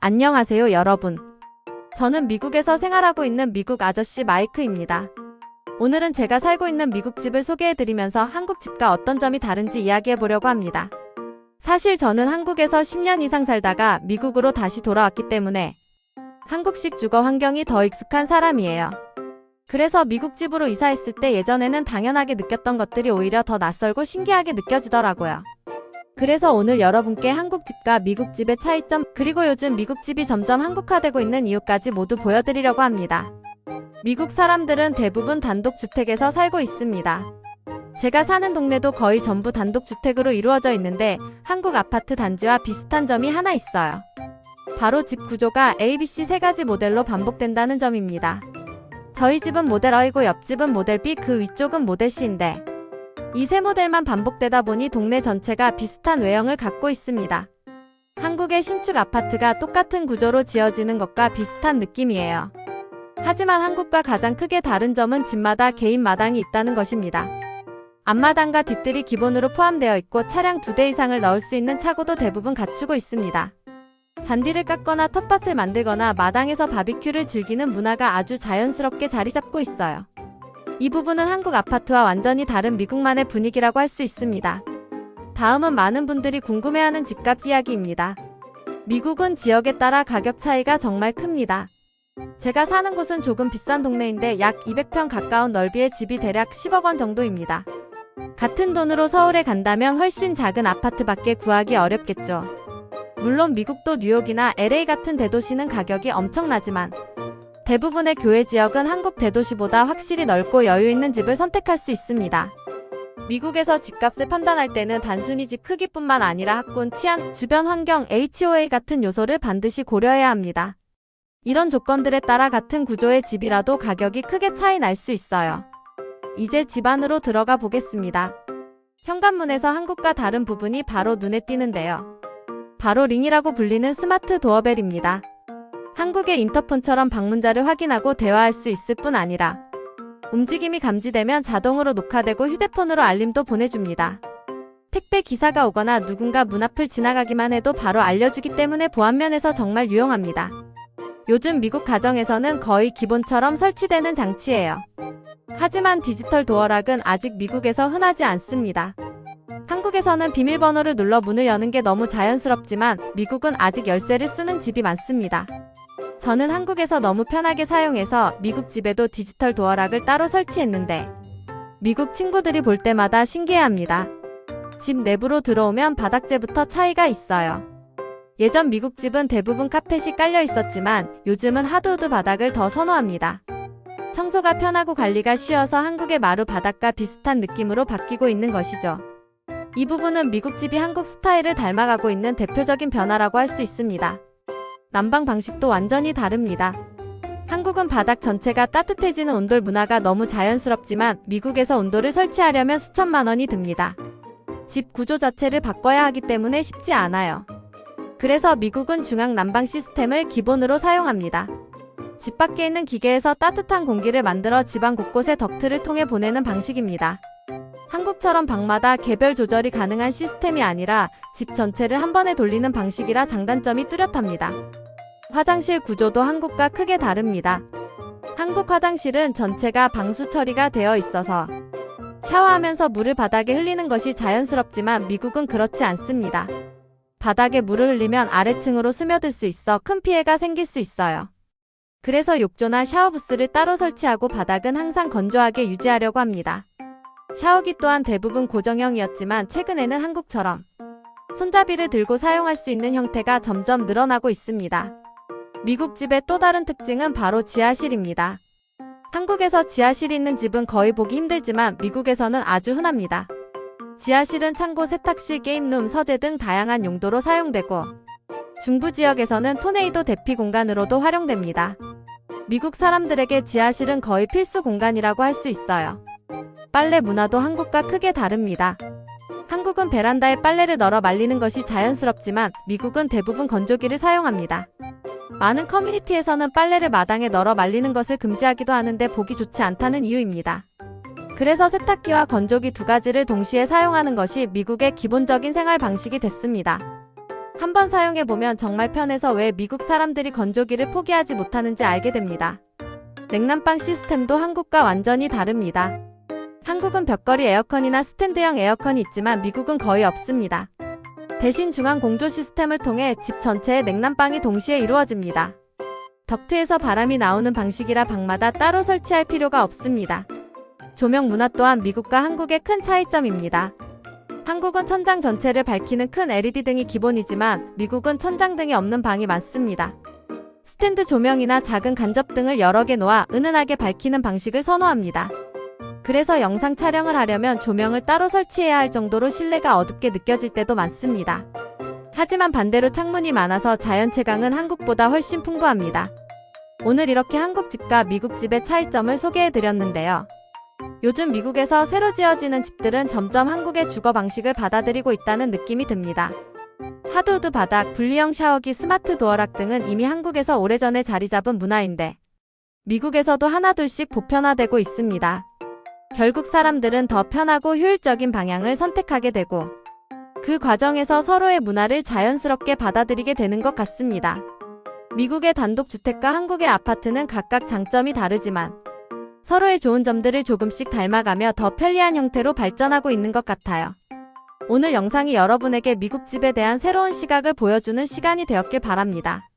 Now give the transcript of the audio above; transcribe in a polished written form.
안녕하세요 여러분. 저는 미국에서 생활하고 있는 미국 아저씨 마이크입니다. 오늘은 제가 살고 있는 미국 집을 소개해드리면서 한국 집과 어떤 점이 다른지 이야기해보려고 합니다. 사실 저는 한국에서 10년 이상 살다가 미국으로 다시 돌아왔기 때문에 한국식 주거 환경이 더 익숙한 사람이에요. 그래서 미국 집으로 이사했을 때 예전에는 당연하게 느꼈던 것들이 오히려 더 낯설고 신기하게 느껴지더라고요. 그래서 오늘 여러분께 한국 집과 미국 집의 차이점, 그리고 요즘 미국 집이 점점 한국화되고 있는 이유까지 모두 보여드리려고 합니다. 미국 사람들은 대부분 단독주택에서 살고 있습니다. 제가 사는 동네도 거의 전부 단독주택으로 이루어져 있는데 한국 아파트 단지와 비슷한 점이 하나 있어요. 바로 집 구조가 ABC 세 가지 모델로 반복된다는 점입니다. 저희 집은 모델 A이고 옆집은 모델 B, 그 위쪽은 모델 C인데 이 세 모델만 반복되다 보니 동네 전체가 비슷한 외형을 갖고 있습니다. 한국의 신축 아파트가 똑같은 구조로 지어지는 것과 비슷한 느낌이에요. 하지만 한국과 가장 크게 다른 점은 집마다 개인 마당이 있다는 것입니다. 앞마당과 뒷뜰이 기본으로 포함되어 있고 차량 2대 이상을 넣을 수 있는 차고도 대부분 갖추고 있습니다. 잔디를 깎거나 텃밭을 만들거나 마당에서 바비큐를 즐기는 문화가 아주 자연스럽게 자리 잡고 있어요. 이 부분은 한국 아파트와 완전히 다른 미국만의 분위기라고 할 수 있습니다. 다음은 많은 분들이 궁금해하는 집값 이야기입니다. 미국은 지역에 따라 가격 차이가 정말 큽니다. 제가 사는 곳은 조금 비싼 동네인데 약 200평 가까운 넓이의 집이 대략 10억 원 정도입니다. 같은 돈으로 서울에 간다면 훨씬 작은 아파트밖에 구하기 어렵겠죠. 물론 미국도 뉴욕이나 LA 같은 대도시는 가격이 엄청나지만 대부분의 교외 지역은 한국 대도시보다 확실히 넓고 여유 있는 집을 선택할 수 있습니다. 미국에서 집값을 판단할 때는 단순히 집 크기뿐만 아니라 학군, 치안, 주변 환경, HOA 같은 요소를 반드시 고려해야 합니다. 이런 조건들에 따라 같은 구조의 집이라도 가격이 크게 차이 날 수 있어요. 이제 집 안으로 들어가 보겠습니다. 현관문에서 한국과 다른 부분이 바로 눈에 띄는데요. 바로 링이라고 불리는 스마트 도어벨입니다. 한국의 인터폰처럼 방문자를 확인하고 대화할 수 있을 뿐 아니라 움직임이 감지되면 자동으로 녹화되고 휴대폰으로 알림도 보내줍니다. 택배 기사가 오거나 누군가 문 앞을 지나가기만 해도 바로 알려주기 때문에 보안 면에서 정말 유용합니다. 요즘 미국 가정에서는 거의 기본처럼 설치되는 장치예요. 하지만 디지털 도어락은 아직 미국에서 흔하지 않습니다. 한국에서는 비밀번호를 눌러 문을 여는 게 너무 자연스럽지만 미국은 아직 열쇠를 쓰는 집이 많습니다. 저는 한국에서 너무 편하게 사용해서 미국 집에도 디지털 도어락을 따로 설치했는데 미국 친구들이 볼 때마다 신기해합니다. 집 내부로 들어오면 바닥재부터 차이가 있어요. 예전 미국 집은 대부분 카펫이 깔려 있었지만 요즘은 하드우드 바닥을 더 선호합니다. 청소가 편하고 관리가 쉬워서 한국의 마루 바닥과 비슷한 느낌으로 바뀌고 있는 것이죠. 이 부분은 미국 집이 한국 스타일을 닮아가고 있는 대표적인 변화라고 할 수 있습니다. 난방 방식도 완전히 다릅니다. 한국은 바닥 전체가 따뜻해지는 온돌 문화가 너무 자연스럽지만 미국에서 온돌을 설치하려면 수천만 원이 듭니다. 집 구조 자체를 바꿔야 하기 때문에 쉽지 않아요. 그래서 미국은 중앙 난방 시스템을 기본으로 사용합니다. 집 밖에 있는 기계에서 따뜻한 공기를 만들어 집안 곳곳에 덕트를 통해 보내는 방식입니다. 한국처럼 방마다 개별 조절이 가능한 시스템이 아니라 집 전체를 한 번에 돌리는 방식이라 장단점이 뚜렷합니다. 화장실 구조도 한국과 크게 다릅니다. 한국 화장실은 전체가 방수 처리가 되어 있어서 샤워하면서 물을 바닥에 흘리는 것이 자연스럽지만 미국은 그렇지 않습니다. 바닥에 물을 흘리면 아래층으로 스며들 수 있어 큰 피해가 생길 수 있어요. 그래서 욕조나 샤워부스를 따로 설치하고 바닥은 항상 건조하게 유지하려고 합니다. 샤워기 또한 대부분 고정형이었지만 최근에는 한국처럼 손잡이를 들고 사용할 수 있는 형태가 점점 늘어나고 있습니다. 미국 집의 또 다른 특징은 바로 지하실입니다. 한국에서 지하실이 있는 집은 거의 보기 힘들지만 미국에서는 아주 흔합니다. 지하실은 창고, 세탁실, 게임룸, 서재 등 다양한 용도로 사용되고 중부 지역에서는 토네이도 대피 공간으로도 활용됩니다. 미국 사람들에게 지하실은 거의 필수 공간이라고 할 수 있어요. 빨래 문화도 한국과 크게 다릅니다. 한국은 베란다에 빨래를 널어 말리는 것이 자연스럽지만 미국은 대부분 건조기를 사용합니다. 많은 커뮤니티에서는 빨래를 마당에 널어 말리는 것을 금지하기도 하는데 보기 좋지 않다는 이유입니다. 그래서 세탁기와 건조기 두 가지를 동시에 사용하는 것이 미국의 기본적인 생활 방식이 됐습니다. 한번 사용해보면 정말 편해서 왜 미국 사람들이 건조기를 포기하지 못하는지 알게 됩니다. 냉난방 시스템도 한국과 완전히 다릅니다. 한국은 벽걸이 에어컨이나 스탠드형 에어컨이 있지만 미국은 거의 없습니다. 대신 중앙 공조 시스템을 통해 집 전체의 냉난방이 동시에 이루어집니다. 덕트에서 바람이 나오는 방식이라 방마다 따로 설치할 필요가 없습니다. 조명 문화 또한 미국과 한국의 큰 차이점입니다. 한국은 천장 전체를 밝히는 큰 LED 등이 기본이지만 미국은 천장등이 없는 방이 많습니다. 스탠드 조명이나 작은 간접등을 여러 개 놓아 은은하게 밝히는 방식을 선호합니다. 그래서 영상 촬영을 하려면 조명을 따로 설치해야 할 정도로 실내가 어둡게 느껴질 때도 많습니다. 하지만 반대로 창문이 많아서 자연 채광은 한국보다 훨씬 풍부합니다. 오늘 이렇게 한국 집과 미국 집의 차이점을 소개해드렸는데요. 요즘 미국에서 새로 지어지는 집들은 점점 한국의 주거 방식을 받아들이고 있다는 느낌이 듭니다. 하드우드 바닥, 분리형 샤워기, 스마트 도어락 등은 이미 한국에서 오래전에 자리 잡은 문화인데 미국에서도 하나둘씩 보편화되고 있습니다. 결국 사람들은 더 편하고 효율적인 방향을 선택하게 되고 그 과정에서 서로의 문화를 자연스럽게 받아들이게 되는 것 같습니다. 미국의 단독주택과 한국의 아파트는 각각 장점이 다르지만 서로의 좋은 점들을 조금씩 닮아가며 더 편리한 형태로 발전하고 있는 것 같아요. 오늘 영상이 여러분에게 미국 집에 대한 새로운 시각을 보여주는 시간이 되었길 바랍니다.